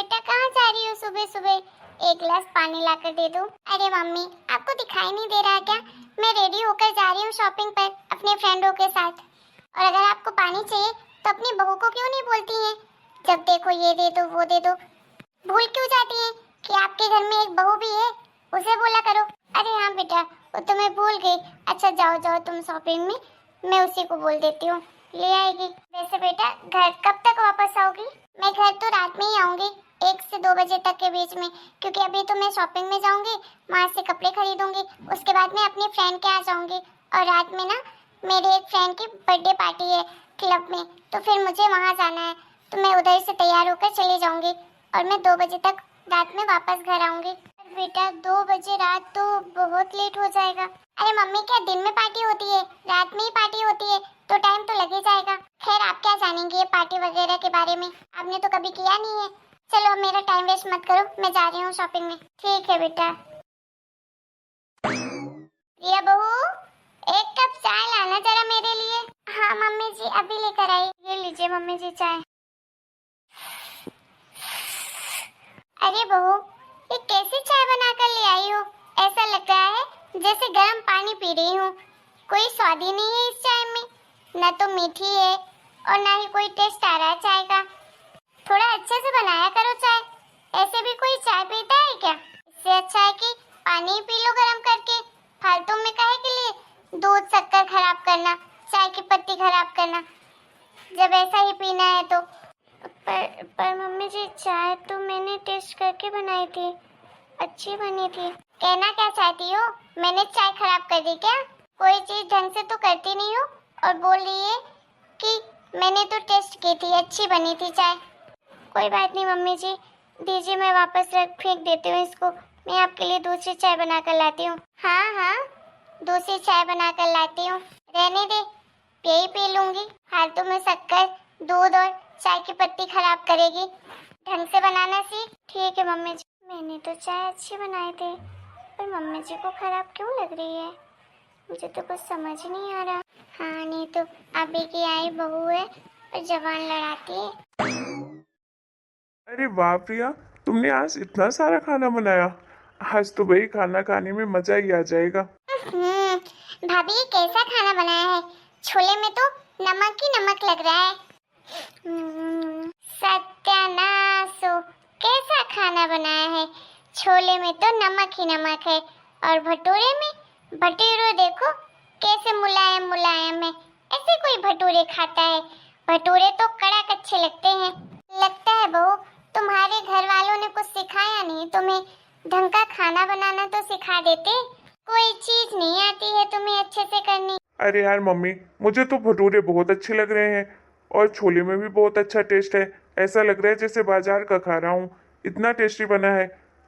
बेटा कहाँ जा रही हो सुबह सुबह? एक गिलास पानी लाकर दे दूं? अरे मम्मी, आपको दिखाई नहीं दे रहा क्या? मैं रेडी होकर जा रही हूँ शॉपिंग पर अपने फ्रेंडों के साथ। और अगर आपको पानी चाहिए तो अपनी बहू को क्यों नहीं बोलती हैं? जब देखो ये दे दो वो दे दो। भूल क्यों जाती हैं कि आपके घर में एक बहू भी है? उसे बोला करो। अरे हाँ बेटा, वो तो मैं भूल गई। अच्छा जाओ जाओ तुम शॉपिंग में, मैं उसी को बोल देती हूँ, ले आएगी। वैसे बेटा घर कब तक वापस आओगी? मैं घर तो रात में ही आऊंगी, 1 से 2 बजे तक के बीच में, क्योंकि अभी तो मैं शॉपिंग में जाऊंगी, वहाँ से कपड़े खरीदूंगी, उसके बाद मैं अपनी फ्रेंड के यहाँ जाऊंगी। और रात में ना मेरे एक फ्रेंड की बर्थडे पार्टी है क्लब में, तो फिर मुझे वहाँ जाना है, तो मैं उधर से तैयार होकर चली जाऊंगी और मैं 2 बजे तक रात में वापस घर आऊंगी। बेटा 2 बजे रात तो बहुत लेट हो जाएगा। अरे मम्मी, क्या दिन में पार्टी होती है? रात में ही पार्टी होती है, तो टाइम तो लग ही जाएगा। खैर आप क्या जानेंगे ये पार्टी वगैरह के बारे में, आपने तो कभी किया नहीं है। चलो अब मेरा टाइम वेस्ट मत करो, मैं जा रही हूँ शॉपिंग में। ठीक है बेटा। रिया बहू, एक कप चाय लाना जरा मेरे लिए। हाँ मम्मी जी, अभी लेकर आई। ये लीजिए मम्मी जी चाय। अरे बहू, ये कैसी चाय बनाकर ले आई हो? ऐसा लग रहा है जैसे गर्म पानी पी रही हूँ। कोई स्वाद ही नहीं है इस चाय में, न तो मीठी है और ना ही कोई टेस्ट आ रहा है चाय का। थोड़ा अच्छे से बनाया करो चाय, ऐसे भी कोई चाय पीता है क्या? इससे अच्छा है कि पानी ही पी लो गर्म करके। फालतू में काहे के लिए दूध शक्कर खराब करना, चाय की पत्ती खराब करना, जब ऐसा ही पीना है तो। पर मम्मी जी चाय तो मैंने टेस्ट करके बनाई थी, अच्छी बनी थी। कहना क्या चाहती हो? मैंने चाय खराब कर दी क्या? कोई चीज ढंग से तो करती नहीं हो और बोल रही है कि मैंने तो टेस्ट की थी, अच्छी बनी थी चाय। कोई बात नहीं मम्मी जी, दीजिए मैं वापस रख फेंक देती हूँ इसको। मैं आपके लिए दूसरी चाय बना कर लाती हूँ। हाँ हाँ, दूसरी चाय बना कर लाती हूँ। रहने दे, यही पी लूंगी। फालतू में शक्कर, दूध और चाय की पत्ती खराब करेगी। ढंग से बनाना सीख। ठीक है मम्मी जी। मैंने तो चाय अच्छी बनाई थी, पर मम्मी जी को खराब क्यों लग रही है? मुझे तो कुछ समझ नहीं आ रहा। हाँ नहीं तो अभी की आई बहू है और जवान लड़ाती है। अरे वाह प्रिया, तुमने आज इतना सारा खाना बनाया। आज तो भाई खाना खाने में मजा ही आ जाएगा। भाभी ये कैसा खाना बनाया है? छोले में तो नमक ही नमक लग रहा है। सत्यानाश हो, कैसा खाना बनाया है? छोले में तो नमक ही नमक है और भटूरे में, भटूरे देखो कैसे मुलायम मुलायम है। ऐसे कोई भटूरे खाता है? भटूरे तो कड़क अच्छे लगते हैं। लगता है बहू तुम्हारे घर वालों ने कुछ सिखाया नहीं तुम्हें। ढंग का खाना बनाना तो सिखा देते। कोई चीज नहीं आती है तुम्हें अच्छे से करनी। अरे यार मम्मी, मुझे तो भटूरे बहुत अच्छे लग रहे हैं और छोले में भी बहुत अच्छा टेस्ट है। ऐसा लग रहा है जैसे बाजार का खा रहा हूँ, इतना टेस्टी बना है।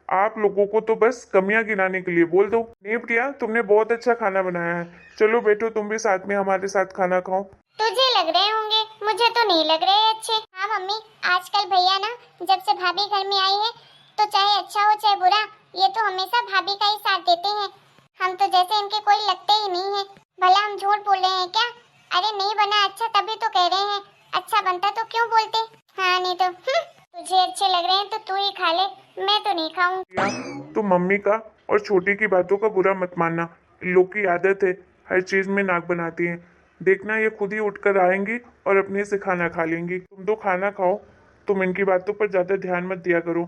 आप लोगों को तो बस कमियां गिनाने के लिए बोल दो। नहीं प्रिया, तुमने बहुत अच्छा खाना बनाया है। चलो बैठो, तुम भी साथ में हमारे साथ खाना खाओ। तुझे लग रहे होंगे, मुझे तो नहीं लग रहे अच्छे। हाँ मम्मी, आजकल भैया ना जब से भाभी घर में आई है, तो चाहे अच्छा हो चाहे बुरा, ये तो हमेशा भाभी का ही साथ देते हैं। हम तो जैसे इनके कोई लगते ही नहीं है। भला हम झूठ बोल रहे हैं क्या? अरे नहीं बना अच्छा तभी तो कह रहे हैं, अच्छा बनता तो क्यों बोलते? हाँ नहीं तो तुझे अच्छे लग रहे हैं तो तू ही खा ले, मैं तो नहीं खाऊं। प्रिया, तुम मम्मी का और छोटी की बातों का बुरा मत मानना। इन लोग की आदत है, हर चीज में नाक बनाती हैं। देखना ये खुद ही उठकर आएंगी और अपने से खाना खा लेंगी। तुम तो खाना खाओ, तुम इनकी बातों पर ज्यादा ध्यान मत दिया करो।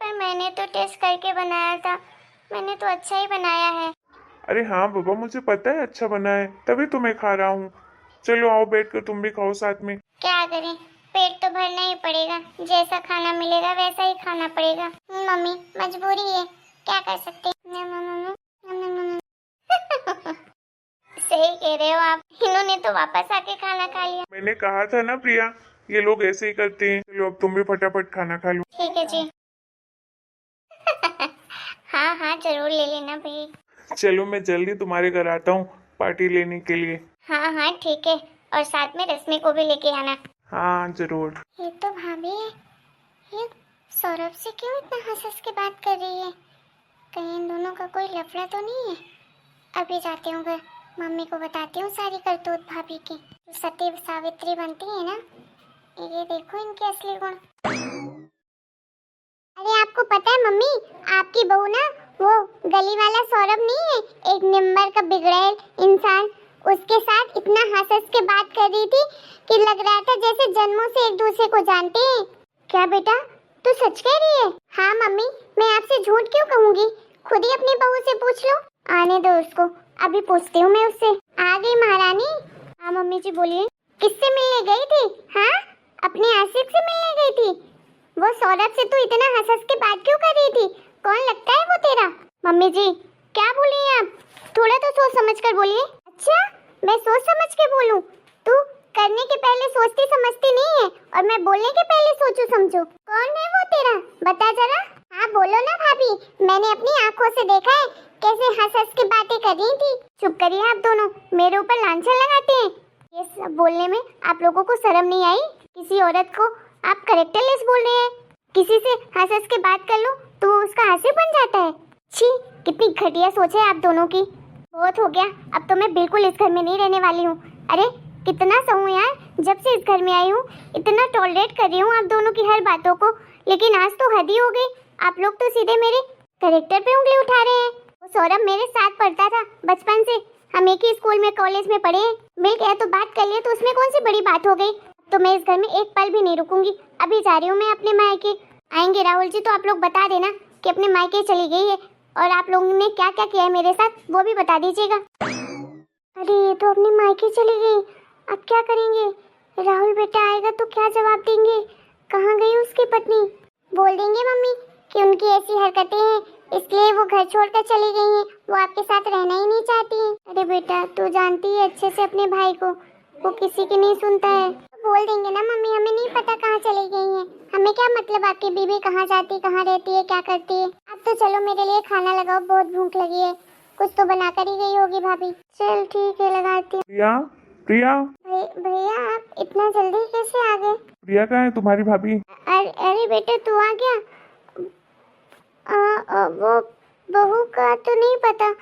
पर मैंने तो टेस्ट करके बनाया था, मैंने तो अच्छा ही बनाया है। अरे हाँ बाबा, मुझे पता है अच्छा बना है, तभी तुम्हें खा रहा हूँ। चलो आओ बैठकर तुम भी खाओ साथ में। क्या करें, पेट तो भरना ही पड़ेगा। जैसा खाना मिलेगा वैसा ही खाना पड़ेगा। मम्मी मजबूरी है, क्या कर सकते हैं। सही कह रहे हो आप, इन्होंने तो वापस आके खाना खा लिया। मैंने कहा था ना प्रिया, ये लोग ऐसे ही करते हैं। चलो अब तुम भी फटाफट खाना खा लो। ठीक है जी। हाँ हाँ जरूर ले लेना भाई। चलो मैं जल्दी तुम्हारे घर आता हूँ पार्टी लेने के लिए। हाँ हाँ ठीक है, और साथ में रश्मि को भी लेके आना। हाँ जरूर। ये तो भाभी, ये सौरभ से क्यों इतना हंस हंस के बात कर रही है? कहीं इन दोनों का कोई लफड़ा तो नहीं है? अभी जाती हूँ घर, मम्मी को बताती हूँ सारी करतूत भाभी की। जो सती सावित्री बनती है ना, ये देखो इनके असली गुण। पता है मम्मी, आपकी बहू ना वो गली वाला सौरभ नहीं है, एक नंबर का बिगड़ैल इंसान, उसके साथ इतना हंस के बात कर रही थी कि लग रहा था जैसे जन्मों से एक दूसरे को जानते हैं। क्या बेटा तू सच कह रही है? हाँ मम्मी, मैं आपसे झूठ क्यों कहूँगी, खुद ही अपनी बहू से पूछ लो। आने दो उसको, अभी पूछती हूँ मैं उससे। आ गई महारानी। हाँ मम्मी जी बोलिए। किससे मिलने गई थी? हाँ अपने आशिक से मिलने गई थी। वो सौरभ से तू इतना हंस के बात क्यों कर रही थी? कौन लगता है वो तेरा? मम्मी जी क्या बोली आप? थोड़ा तो सोच समझ कर बोलिए। अच्छा मैं सोच समझ के बोलूं? तू करने के पहले सोचती समझती नहीं है और मैं बोलने के पहले सोचू समझू। कौन है वो तेरा, बता जरा। हाँ बोलो ना भाभी, मैंने अपनी आंखों से देखा है कैसे हंस के बातें कर रही थी। चुप करिए आप दोनों, मेरे ऊपर लांछन लगाते हैं। ये सब बोलने में आप लोगों को शर्म नहीं आई? किसी औरत को आप कैरेक्टरलेस बोल रहे हैं। किसी से हंस के बात कर लो तो वो उसका हास्य बन जाता है। छी, कितनी घटिया सोच है आप दोनों की। बहुत हो गया, अब तो मैं बिल्कुल इस घर में नहीं रहने वाली हूँ। अरे कितना सहूँ यार, जब से इस घर में आई हूँ इतना टॉलरेट कर रही हूँ आप दोनों की हर बातों को, लेकिन आज तो हद ही हो गई। आप लोग तो सीधे मेरे कैरेक्टर पे उंगली उठा रहे हैं। वो सौरभ मेरे साथ पढ़ता था बचपन से, हम एक ही स्कूल में कॉलेज में पढ़े हैं। मिल गया तो बात कर लिया तो उसमें कौन सी बड़ी बात हो गई। तो मैं इस घर में एक पल भी नहीं रुकूंगी, अभी जा रही हूँ मैं अपने मायके। आएंगे राहुल जी तो आप लोग बता देना कि अपने मायके चली गई है, और आप लोगों ने क्या क्या किया है मेरे साथ वो भी बता दीजिएगा। अरे ये तो अपने मायके चली गई, अब क्या करेंगे? राहुल बेटा आएगा तो क्या जवाब देंगे? कहाँ गई उसकी पत्नी? बोल देंगे मम्मी कि उनकी ऐसी हरकतें हैं इसलिए वो घर छोड़कर चली गई हैं, वो आपके साथ रहना ही नहीं चाहती हैं। अरे बेटा तू जानती है अच्छे से अपने भाई को, वो किसी की नहीं सुनता है। बोल देंगे ना मम्मी, हमें नहीं पता कहाँ चली गई हैं, हमें क्या मतलब आपकी बीवी कहाँ जाती, कहाँ रहती है, क्या करती है। अब तो चलो मेरे लिए खाना लगाओ, बहुत भूख लगी है। कुछ तो बना कर ही गई होगी भाभी। चल ठीक है लगाती हूँ। प्रिया, प्रिया, भैया आप इतना जल्दी कैसे आ गए? प्रिया कहाँ है तुम्हारी भाभी? अरे बेटे तू आ गया। वो बहू का तो नहीं पता,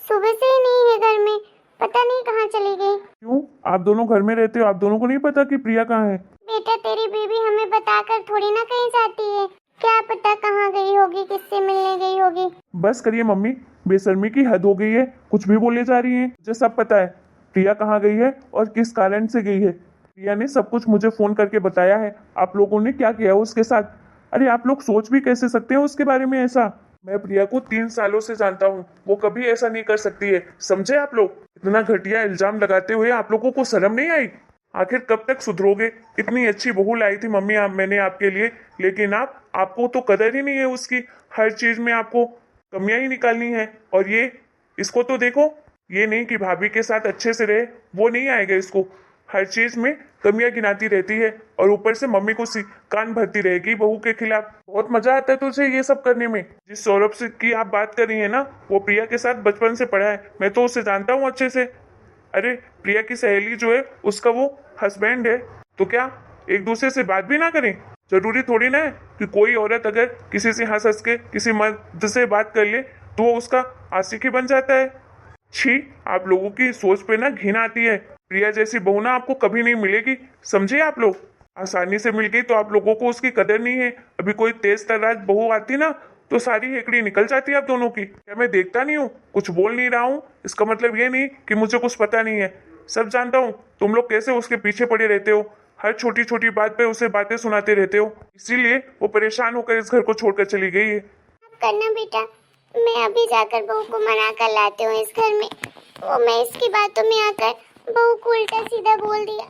सुबह से ही नहीं है घर में, पता नहीं कहाँ चली गई। क्यों, आप दोनों घर में रहते हो, आप दोनों को नहीं पता कि प्रिया कहाँ है? बेटा तेरी बीवी हमें बताकर थोड़ी ना कहीं जाती है, क्या पता कहाँ गई होगी, किससे मिलने गई होगी। बस करिए मम्मी, बेशर्मी की हद हो गई है, कुछ भी बोले जा रही हैं। मुझे सब पता है प्रिया कहाँ गई है और किस कारण से गई है। प्रिया ने सब कुछ मुझे फोन करके बताया है, आप लोगों ने क्या किया उसके साथ। अरे आप लोग सोच भी कैसे सकते हैं उसके बारे में ऐसा। मैं प्रिया को 3 सालों से जानता हूँ, वो कभी ऐसा नहीं कर सकती है, समझे आप लोग? इतना घटिया इल्जाम लगाते हुए आप लोगों को शर्म नहीं आई? आखिर कब तक सुधरोगे? इतनी अच्छी बहू लाई थी मम्मी मैंने आपके लिए, लेकिन आपको तो कदर ही नहीं है उसकी। हर चीज में आपको कमियां ही निकालनी है। और ये इसको तो देखो, ये नहीं कि भाभी के साथ अच्छे से रहे, वो नहीं आएगा इसको। हर चीज में कमियां गिनाती रहती है और ऊपर से मम्मी को कान भरती रहेगी बहू के खिलाफ। बहुत मजा आता है तुझे ये सब करने में। जिस सौरभ से की आप बात कर रही है ना, वो प्रिया के साथ बचपन से पढ़ा है, मैं तो उसे जानता हूँ अच्छे से। अरे प्रिया की सहेली जो है उसका वो हस्बैंड है, तो क्या एक दूसरे से बात भी ना करें? जरूरी थोड़ी ना है कि कोई औरत अगर किसी से हंस के किसी मर्द से बात कर ले तो वो उसका आशिक ही बन जाता है। छी, आप लोगों की सोच पे ना घिन आती है। प्रिया जैसी बहू ना आपको कभी नहीं मिलेगी, समझे आप लोग? आसानी से मिल गई तो आप लोगों को उसकी कदर नहीं है। अभी कोई तेज तर्रार बहू आती ना तो सारी हेकड़ी निकल जाती है आप दोनों की। क्या मैं देखता नहीं हूँ, कुछ बोल नहीं रहा हूँ? इसका मतलब ये नहीं कि मुझे कुछ पता नहीं है, सब जानता हूँ। तुम लोग कैसे उसके पीछे पड़े रहते हो, हर छोटी छोटी बात पे उसे बातें सुनाते रहते हो, इसीलिए वो परेशान होकर इस घर को छोड़कर चली गई है। करना बेटा, मैं अभी जाकर बहू को मना कर लाती हूँ इस घर में। वो मैं इसकी बातों में आकर बहू को उल्टा सीधा बोल दिया।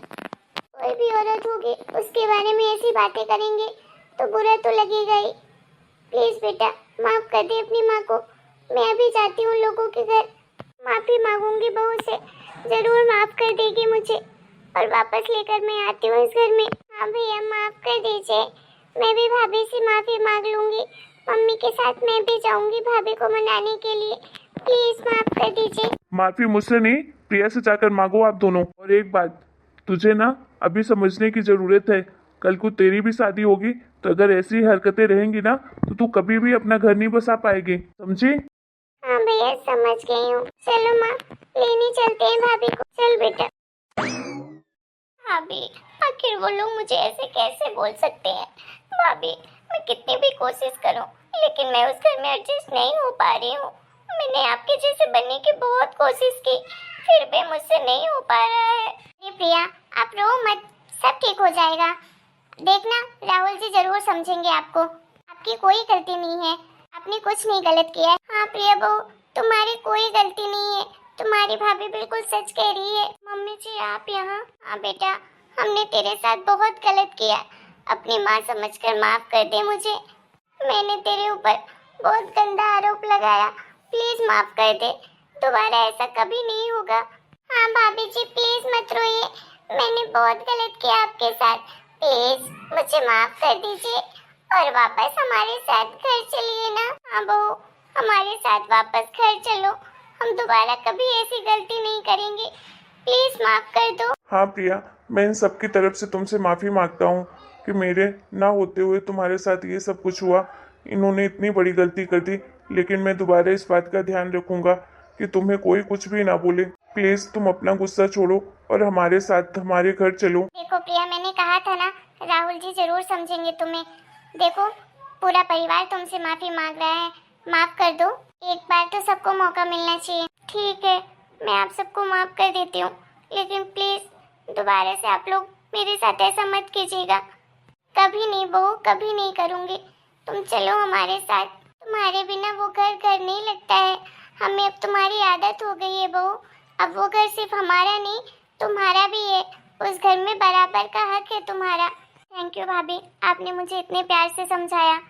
कोई भी औरत होगी उसके बारे में ऐसी बातें करेंगे तो बुरा तो लगेगा ही। प्लीज बेटा माफ कर दे अपनी माँ को। मैं अभी जाती हूँ लोगों के घर, माफी मांगूंगी बहू से, जरूर माफ कर देगी मुझे और वापस लेकर मैं आती हूँ इस घर में। हाँ भैया माफ कर दीजिए, मैं भी भाभी से माफी मांग लूंगी। मम्मी के साथ मैं भी जाऊंगी भाभी को मनाने के लिए, प्लीज माफ कर दीजिए। माफी मुझसे नहीं, प्रिया से जाकर मांगो आप दोनों। और एक बात, तुझे ना अभी समझने की जरूरत है, कल को तेरी भी शादी होगी तो अगर ऐसी हरकतें रहेंगी ना तो तू कभी भी अपना घर नहीं बसा पाएगी, समझी? हाँ भैया समझ गई हूँ। चलो माँ लेने चलते हैं भाभी को। चल बेटा। भाभी आखिर वो लोग मुझे ऐसे कैसे बोल सकते हैं? भाभी मैं कितनी भी कोशिश करूँ लेकिन मैं उस घर में एडजस्ट नहीं हो पा रही हूँ। मैंने आपके जैसे बनने की बहुत कोशिश की, फिर भी मुझसे नहीं हो पा रहा है। अरे प्रिया, आप रो मत, सब ठीक हो जाएगा। देखना, राहुल जी जरूर समझेंगे आपको। आपकी कोई गलती नहीं है, आपने कुछ नहीं गलत किया है। हाँ प्रिया बहू, तुम्हारी कोई गलती नहीं है, तुम्हारी भाभी बिल्कुल सच कह रही है। मम्मी जी आप यहाँ? हाँ बेटा, हमने तेरे साथ बहुत गलत किया, अपनी माँ समझकर माफ कर दे मुझे। मैंने तेरे ऊपर बहुत गंदा आरोप लगाया, प्लीज माफ कर दे, दोबारा ऐसा कभी नहीं होगा। हाँ भाभी जी प्लीज मत रोइए, मैंने बहुत गलत किया आपके साथ, प्लीज मुझे माफ कर दीजिए और वापस हमारे साथ घर चलिए ना। हाँ बहू, हमारे साथ वापस घर चलो, हम दोबारा कभी ऐसी गलती नहीं करेंगे, प्लीज माफ कर दो। हाँ प्रिया, मैं इन सब की तरफ से तुमसे माफ़ी मांगता हूँ कि मेरे ना होते हुए तुम्हारे साथ ये सब कुछ हुआ। इन्होंने इतनी बड़ी गलती कर दी, लेकिन मैं दोबारा इस बात का ध्यान रखूंगा कि तुम्हें कोई कुछ भी ना बोले। प्लीज़ तुम अपना गुस्सा छोड़ो और हमारे साथ हमारे घर चलो। देखो प्रिया, मैंने कहा था ना, राहुल जी जरूर समझेंगे तुम्हें। देखो, पूरा परिवार तुमसे माफी मांग रहा है, माफ कर दो। एक बार तो सबको मौका मिलना चाहिए। ठीक है, मैं आप सबको माफ कर देती हूँ, लेकिन प्लीज दोबारा से आप लोग मेरे साथ ऐसा मत कीजिएगा। कभी नहीं बहू, कभी नहीं करूँगी। तुम चलो हमारे साथ, तुम्हारे बिना वो घर घर नहीं लगता है। हमें अब तुम्हारी आदत हो गई है बहू, अब वो घर सिर्फ हमारा नहीं तुम्हारा भी है, उस घर में बराबर का हक है तुम्हारा। थैंक यू भाभी, आपने मुझे इतने प्यार से समझाया,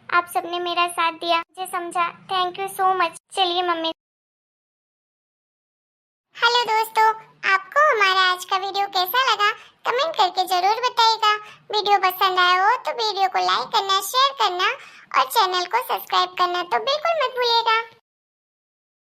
आप सबने मेरा साथ दिया, मुझे समझा। Thank you so much. चलिए मम्मी। हेलो दोस्तों, आपको हमारा आज का वीडियो कैसा लगा कमेंट करके जरूर बताइएगा। वीडियो पसंद आया हो तो वीडियो को लाइक करना, शेयर करना और चैनल को सब्सक्राइब करना तो बिल्कुल मत भूलिएगा।